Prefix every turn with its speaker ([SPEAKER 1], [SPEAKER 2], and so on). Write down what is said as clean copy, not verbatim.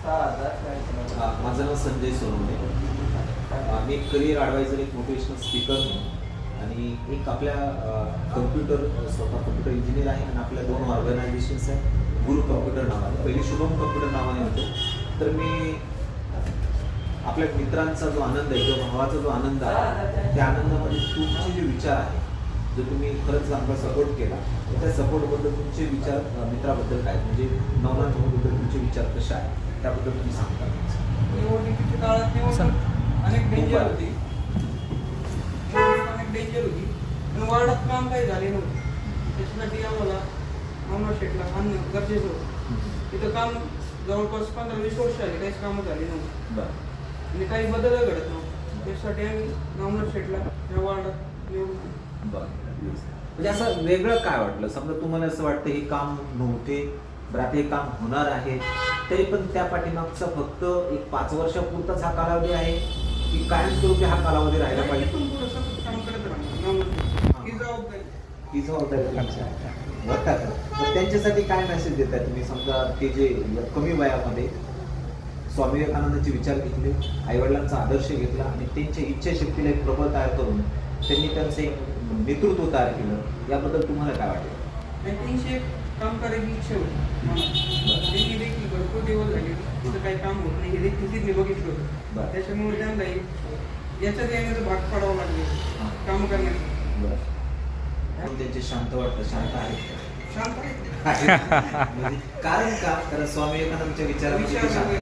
[SPEAKER 1] माझं नाव संजय सोनवणे. मी एक career adviser, एक मोटिवेशनल स्पीकर आणि एक आपल्या स्वतः कम्प्युटर इंजिनियर आहे आणि आपल्या 2 ऑर्गनायझेशन्स आहेत. गुरु कम्प्युटर नावाने, पहिली शुभम कम्प्युटर नावाने होते. तर मी आपल्या मित्रांचा जो आनंद आहे किंवा भावाचा जो आनंद आहे त्या आनंदामध्ये तुमचे जे विचार आहे, जर तुम्ही खरंच आमचा सपोर्ट केला तर त्या सपोर्टबद्दल तुमचे विचार मित्राबद्दल काय, म्हणजे नवनाथ भाऊबद्दल तुमचे विचार कसे आहेत त्याबद्दल तुम्ही सांगता.
[SPEAKER 2] निवडणुकीच्या काळात निवडणूक अनेक डेंजर होती, पण वार्डात काम काही झाले नव्हते. त्याच्यासाठी आम्हाला नवनाथ शेठला आणणं गरजेचं होतं. तिथं काम जवळपास 15-20 वर्ष आले, काहीच कामं झाली नव्हती आणि काही बदल घडत नव्हते. त्यासाठी आम्ही नवनाथ शेठला या वार्डात निवडून.
[SPEAKER 1] म्हणजे असं वेगळं काय वाटलं? समजा तुम्हाला असं वाटतं हे काम नव्हते, बरं आता हे काम होणार आहे, तरी पण त्या पाठीमागचा फक्त एक 5 वर्षापुरताच हा कालावधी आहे की कायमस्वरूपी हा कालावधी राहिला पाहिजे?
[SPEAKER 2] काम करत राहणार
[SPEAKER 1] ही जबाबदारी त्यांच्यासाठी काय मेसेज देताय तुम्ही? समजा ते जे कमी वयामध्ये स्वामी विवेकानंदांचे विचार घेतले, आईवडिलांचा आदर्श घेतला आणि त्यांच्या इच्छाशक्तीला एक प्रबळ तयार करून त्यांनी त्यांचं एक नेतृत्व तयार केलं, याबद्दल तुम्हाला काय वाटतं?
[SPEAKER 2] त्यांची काम करायची इच्छा होती. त्यांनी देखील भरपूर दिवस झाले तिथं काही काम होत नाही, हे देखील तिथे बघितलं होतं. त्याच्यामुळे त्यांना याच्यात येण्याचं भाग पडावं लागले काम करण्याचं.
[SPEAKER 1] त्यांचे शांत वाटतं, शांत आहे,
[SPEAKER 2] शांत आहे.
[SPEAKER 1] कारण का? कारण स्वामी विवेकानंदच्या विचारांमध्ये